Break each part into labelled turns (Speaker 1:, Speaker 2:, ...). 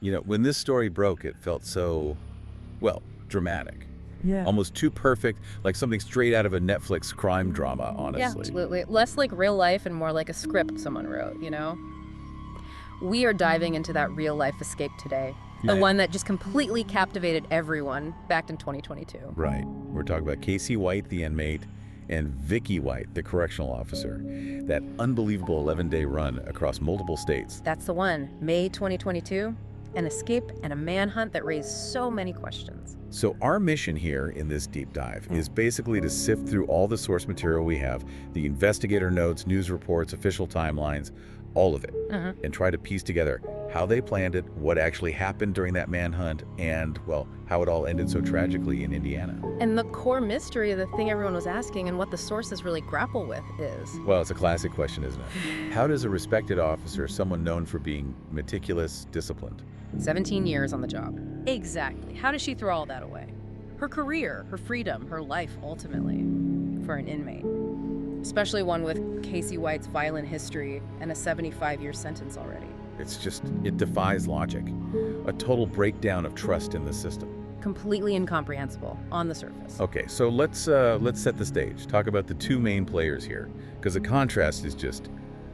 Speaker 1: You know, when this story broke, it felt so, well, dramatic.
Speaker 2: Yeah.
Speaker 1: Almost too perfect, like something straight out of a Netflix crime drama,
Speaker 3: Yeah,
Speaker 1: honestly.
Speaker 3: absolutely. Less like real life and more like a script someone wrote, you know? We are diving into that real life escape today. The
Speaker 1: Right.
Speaker 3: one that just completely captivated everyone back in 2022.
Speaker 1: Right. We're talking about Casey White, the inmate, and Vicky White, the correctional officer. That unbelievable 11-day run across multiple states.
Speaker 3: That's the one. May 2022. An escape and a manhunt that raised so many questions.
Speaker 1: So our mission here in this deep dive is basically to sift through all the source material we have, the investigator notes, news reports, official timelines, all of it, and try to piece together how they planned it, what actually happened during that manhunt, and, well, how it all ended so tragically in Indiana.
Speaker 3: And the core mystery of the thing everyone was asking and what the sources really grapple with is...
Speaker 1: Well, it's a classic question, isn't it? How does a respected officer, someone known for being meticulous, disciplined,
Speaker 3: 17 years on the job. Exactly. How does she throw all that away? Her career, her freedom, her life, ultimately, for an inmate. Especially one with Casey White's violent history and a 75-year sentence already.
Speaker 1: it defies logic. A total breakdown of trust in the system.
Speaker 3: Completely incomprehensible on the surface.
Speaker 1: Okay, so let's set the stage. Talk about the two main players here, because the contrast is just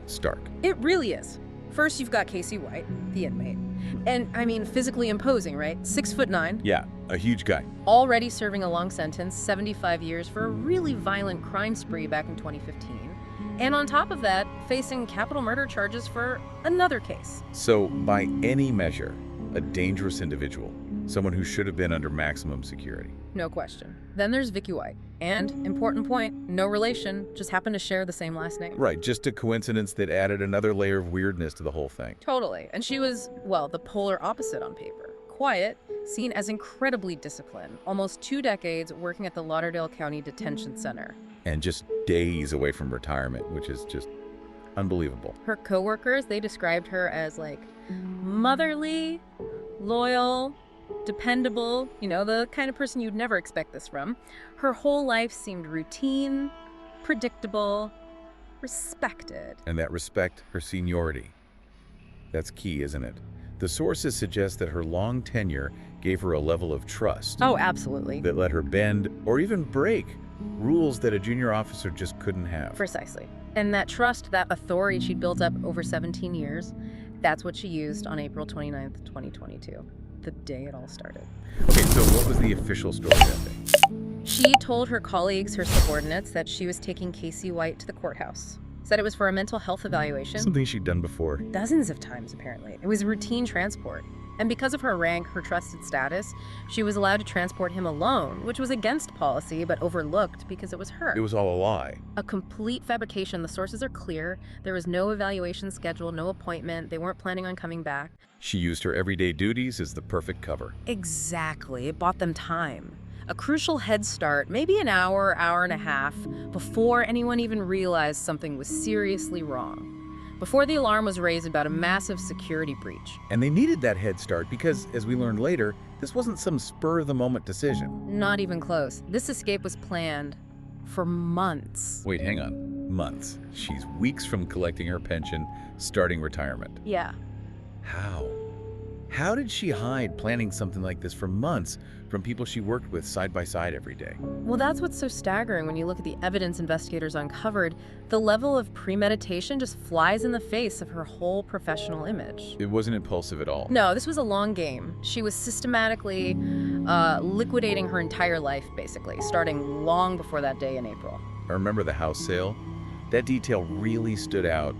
Speaker 1: stark.
Speaker 3: It really is. First, you've got Casey White, the inmate. And, I mean, physically imposing, right? 6'9".
Speaker 1: Yeah, a huge guy.
Speaker 3: Already serving a long sentence, 75 years for a really violent crime spree back in 2015. And on top of that, facing capital murder charges for another case.
Speaker 1: So, by any measure, a dangerous individual. Someone who should have been under maximum security.
Speaker 3: No question. Then there's Vicky White. And, important point, no relation, just happen to share the same last name.
Speaker 1: Right, just a coincidence that added another layer of weirdness to the whole thing.
Speaker 3: Totally. And she was, well, the polar opposite on paper. Quiet, seen as incredibly disciplined, almost 2 decades working at the Lauderdale County Detention Center.
Speaker 1: And just days away from retirement, which is just unbelievable.
Speaker 3: Her coworkers, they described her as like motherly, loyal, dependable, you know, the kind of person you'd never expect this from. Her whole life seemed routine, predictable, respected.
Speaker 1: And that respect, her seniority. That's key, isn't it? The sources suggest that her long tenure gave her a level of trust
Speaker 3: Oh, absolutely.
Speaker 1: that let her bend or even break rules that a junior officer just couldn't have.
Speaker 3: Precisely. And that trust, that authority she'd built up over 17 years, that's what she used on April 29th, 2022, the day it all started.
Speaker 1: Okay, so what was the official story that day?
Speaker 3: She told her colleagues, her subordinates, that she was taking Casey White to the courthouse. Said it was for a mental health evaluation.
Speaker 1: Something she'd done before.
Speaker 3: Dozens of times, apparently. It was routine transport. And because of her rank, her trusted status, she was allowed to transport him alone, which was against policy, but overlooked because it was her.
Speaker 1: It was all a lie.
Speaker 3: A complete fabrication. The sources are clear. There was no evaluation schedule, no appointment. They weren't planning on coming back.
Speaker 1: She used her everyday duties as the perfect cover.
Speaker 3: Exactly. It bought them time. A crucial head start, maybe an hour, hour and a half, before anyone even realized something was seriously wrong. Before the alarm was raised about a massive security breach.
Speaker 1: And they needed that head start because, as we learned later, this wasn't some spur-of-the-moment decision.
Speaker 3: Not even close. This escape was planned for months.
Speaker 1: Wait, hang on. Months. She's weeks from collecting her pension, starting retirement.
Speaker 3: Yeah.
Speaker 1: How? How did she hide planning something like this for months from people she worked with side by side every day?
Speaker 3: Well, that's what's so staggering when you look at the evidence investigators uncovered. The level of premeditation just flies in the face of her whole professional image.
Speaker 1: It wasn't impulsive at all.
Speaker 3: No, this was a long game. She was systematically liquidating her entire life, basically, starting long before that day in April.
Speaker 1: I remember the house sale. That detail really stood out.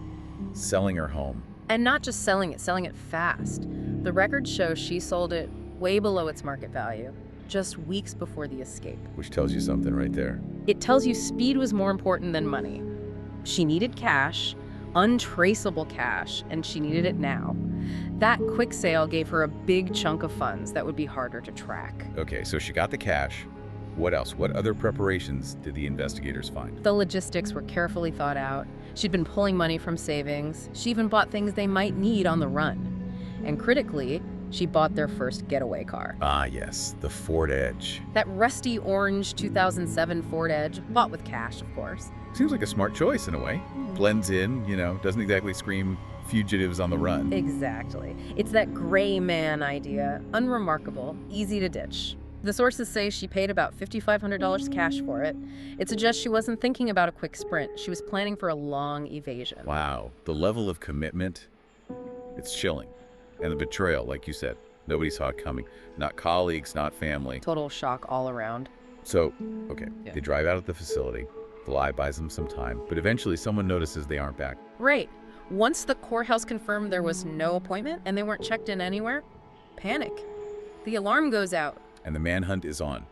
Speaker 1: Selling her home.
Speaker 3: And not just selling it fast. The records show she sold it way below its market value, just weeks before the escape.
Speaker 1: Which tells you something right there.
Speaker 3: It tells you speed was more important than money. She needed cash, untraceable cash, and she needed it now. That quick sale gave her a big chunk of funds that would be harder to track.
Speaker 1: Okay, so she got the cash. What else? What other preparations did the investigators find?
Speaker 3: The logistics were carefully thought out. She'd been pulling money from savings. She even bought things they might need on the run. And critically, she bought their first getaway car.
Speaker 1: Ah, yes, the Ford Edge.
Speaker 3: That rusty orange 2007 Ford Edge, bought with cash, of course.
Speaker 1: Seems like a smart choice in a way. Blends in, doesn't exactly scream fugitives on the run.
Speaker 3: Exactly. It's that gray man idea. Unremarkable, easy to ditch. The sources say she paid about $5,500 cash for it. It suggests she wasn't thinking about a quick sprint. She was planning for a long evasion.
Speaker 1: Wow, the level of commitment, it's chilling. And the betrayal, like you said, nobody saw it coming. Not colleagues, not family.
Speaker 3: Total shock all around.
Speaker 1: So, okay, They drive out of the facility. The lie buys them some time, but eventually someone notices they aren't back.
Speaker 3: Right. Once the courthouse confirmed there was no appointment and they weren't checked in anywhere, panic. The alarm goes out.
Speaker 1: And the manhunt is on,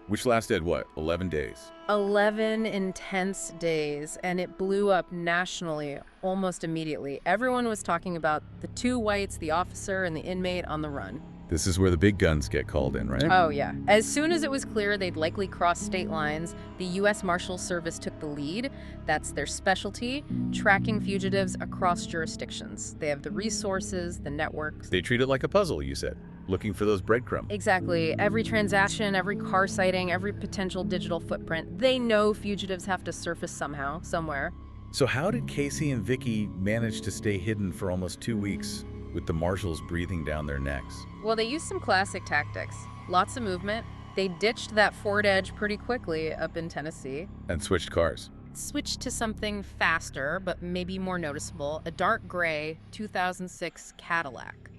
Speaker 1: which lasted, 11 days?
Speaker 3: 11 intense days, and it blew up nationally almost immediately. Everyone was talking about the two whites, the officer and the inmate on the run.
Speaker 1: This is where the big guns get called in, right?
Speaker 3: Oh, yeah. As soon as it was clear they'd likely cross state lines, the U.S. Marshals Service took the lead. That's their specialty, tracking fugitives across jurisdictions. They have the resources, the networks.
Speaker 1: They treat it like a puzzle, you said, looking for those breadcrumbs.
Speaker 3: Exactly. Every transaction, every car sighting, every potential digital footprint. They know fugitives have to surface somehow, somewhere.
Speaker 1: So how did Casey and Vicky manage to stay hidden for almost 2 weeks with the marshals breathing down their necks?
Speaker 3: Well, they used some classic tactics. Lots of movement. They ditched that Ford Edge pretty quickly up in Tennessee.
Speaker 1: And switched cars.
Speaker 3: Switched to something faster, but maybe more noticeable, a dark gray 2006 Cadillac.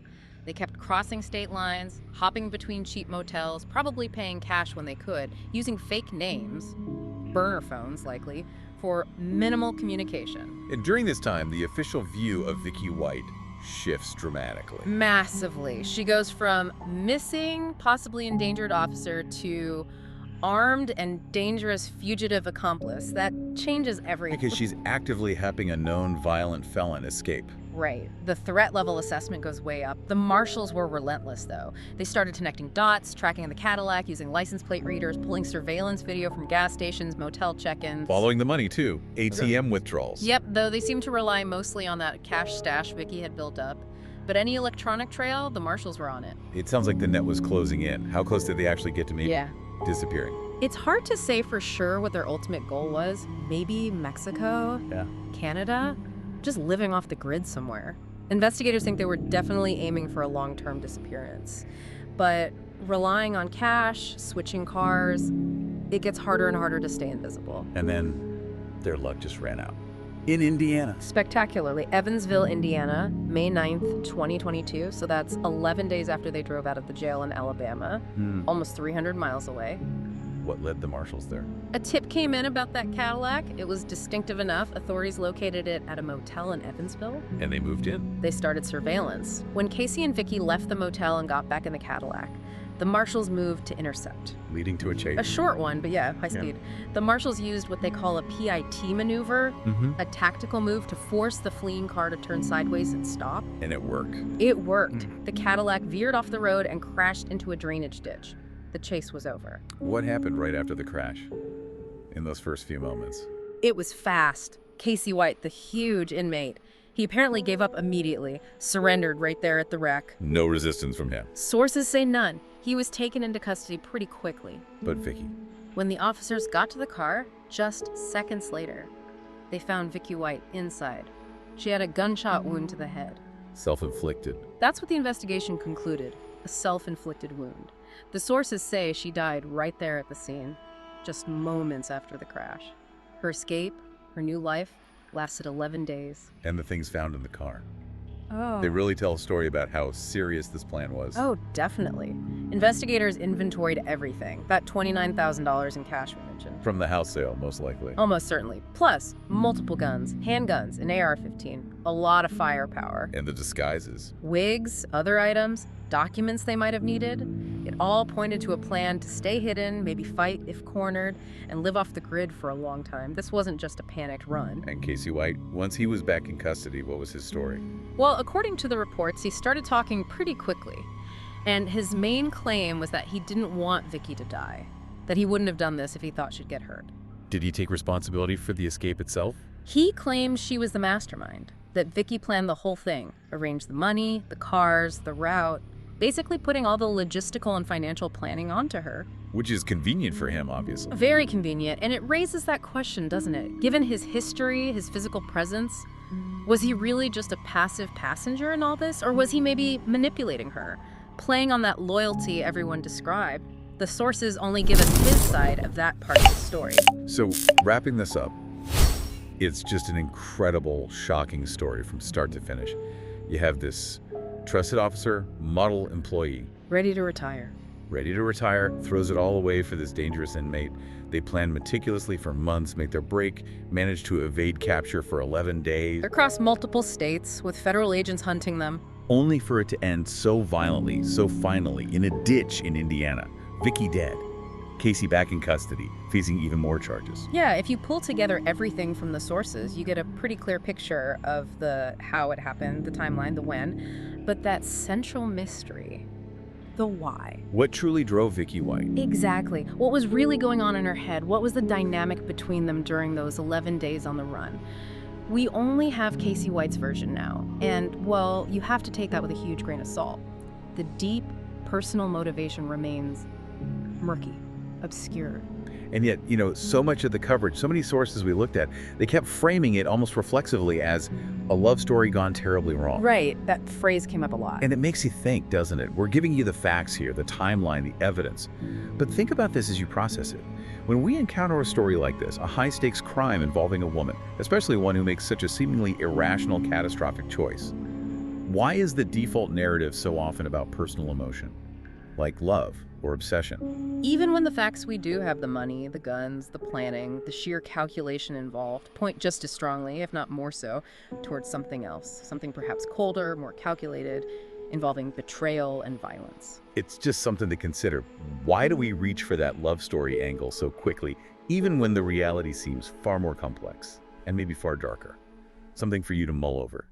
Speaker 3: They kept crossing state lines, hopping between cheap motels, probably paying cash when they could, using fake names, burner phones likely, for minimal communication.
Speaker 1: And during this time, the official view of Vicky White shifts dramatically.
Speaker 3: Massively. She goes from missing, possibly endangered officer to armed and dangerous fugitive accomplice. That changes everything.
Speaker 1: Because she's actively helping a known violent felon escape.
Speaker 3: Right. The threat level assessment goes way up. The marshals were relentless, though. They started connecting dots, tracking the Cadillac, using license plate readers, pulling surveillance video from gas stations, motel check-ins.
Speaker 1: Following the money, too. ATM withdrawals.
Speaker 3: Yep, though they seemed to rely mostly on that cash stash Vicky had built up. But any electronic trail, the marshals were on it.
Speaker 1: It sounds like the net was closing in. How close did they actually get to maybe disappearing?
Speaker 3: It's hard to say for sure what their ultimate goal was. Maybe Mexico?
Speaker 1: Yeah.
Speaker 3: Canada? Just living off the grid somewhere. Investigators think they were definitely aiming for a long-term disappearance. But relying on cash, switching cars, it gets harder and harder to stay invisible.
Speaker 1: And then their luck just ran out. In Indiana.
Speaker 3: Spectacularly. Evansville, Indiana, May 9th, 2022. So that's 11 days after they drove out of the jail in Alabama, almost 300 miles away.
Speaker 1: What led the marshals there?
Speaker 3: A tip came in about that Cadillac. It was distinctive enough. Authorities located it at a motel in Evansville.
Speaker 1: And they moved in.
Speaker 3: They started surveillance. When Casey and Vicky left the motel and got back in the Cadillac, the marshals moved to intercept.
Speaker 1: Leading to a chase.
Speaker 3: A short one, but high speed. The marshals used what they call a PIT maneuver, a tactical move to force the fleeing car to turn sideways and stop.
Speaker 1: And it worked.
Speaker 3: It worked. The Cadillac veered off the road and crashed into a drainage ditch. The chase was over.
Speaker 1: What happened right after the crash? In those first few moments?
Speaker 3: It was fast. Casey White, the huge inmate, he apparently gave up immediately, surrendered right there at the wreck.
Speaker 1: No resistance from him.
Speaker 3: Sources say none. He was taken into custody pretty quickly.
Speaker 1: But Vicky?
Speaker 3: When the officers got to the car, just seconds later, they found Vicky White inside. She had a gunshot wound to the head.
Speaker 1: Self-inflicted.
Speaker 3: That's what the investigation concluded, a self-inflicted wound. The sources say she died right there at the scene, just moments after the crash. Her escape, her new life, lasted 11 days.
Speaker 1: And the things found in the car.
Speaker 3: Oh.
Speaker 1: They really tell a story about how serious this plan was.
Speaker 3: Oh, definitely. Investigators inventoried everything. That $29,000 in cash we mentioned.
Speaker 1: From the house sale, most likely.
Speaker 3: Almost certainly. Plus, multiple guns, handguns, an AR-15, a lot of firepower.
Speaker 1: And the disguises.
Speaker 3: Wigs, other items, documents they might have needed. It all pointed to a plan to stay hidden, maybe fight if cornered, and live off the grid for a long time. This wasn't just a panicked run.
Speaker 1: And Casey White, once he was back in custody, what was his story?
Speaker 3: Well, according to the reports, he started talking pretty quickly. And his main claim was that he didn't want Vicky to die, that he wouldn't have done this if he thought she'd get hurt.
Speaker 1: Did he take responsibility for the escape itself?
Speaker 3: He claimed she was the mastermind, that Vicky planned the whole thing, arranged the money, the cars, the route. basically putting all the logistical and financial planning onto her.
Speaker 1: Which is convenient for him, obviously.
Speaker 3: Very convenient, and it raises that question, doesn't it? Given his history, his physical presence, was he really just a passive passenger in all this? Or was he maybe manipulating her, playing on that loyalty everyone described? The sources only give us his side of that part of the story.
Speaker 1: So, wrapping this up, it's just an incredible, shocking story from start to finish. You have this trusted officer, model employee.
Speaker 3: Ready to retire.
Speaker 1: Ready to retire, throws it all away for this dangerous inmate. They plan meticulously for months, make their break, manage to evade capture for 11 days.
Speaker 3: Across multiple states, with federal agents hunting them.
Speaker 1: Only for it to end so violently, so finally, in a ditch in Indiana. Vicky dead. Casey back in custody, facing even more charges.
Speaker 3: Yeah, if you pull together everything from the sources, you get a pretty clear picture of the how it happened, the timeline, the when. But that central mystery, the why.
Speaker 1: What truly drove Vicky White?
Speaker 3: Exactly. What was really going on in her head? What was the dynamic between them during those 11 days on the run? We only have Casey White's version now. And, well, you have to take that with a huge grain of salt. The deep personal motivation remains murky, obscured.
Speaker 1: And yet, so much of the coverage, so many sources we looked at, they kept framing it almost reflexively as a love story gone terribly wrong.
Speaker 3: Right, that phrase came up a lot.
Speaker 1: And it makes you think, doesn't it? We're giving you the facts here, the timeline, the evidence. But think about this as you process it. When we encounter a story like this, a high-stakes crime involving a woman, especially one who makes such a seemingly irrational, catastrophic choice, why is the default narrative so often about personal emotion, like love or obsession?
Speaker 3: Even when the facts we do have, the money, the guns, the planning, the sheer calculation involved, point just as strongly, if not more so, towards something else, something perhaps colder, more calculated, involving betrayal and violence.
Speaker 1: It's just something to consider. Why do we reach for that love story angle so quickly, even when the reality seems far more complex and maybe far darker? Something for you to mull over.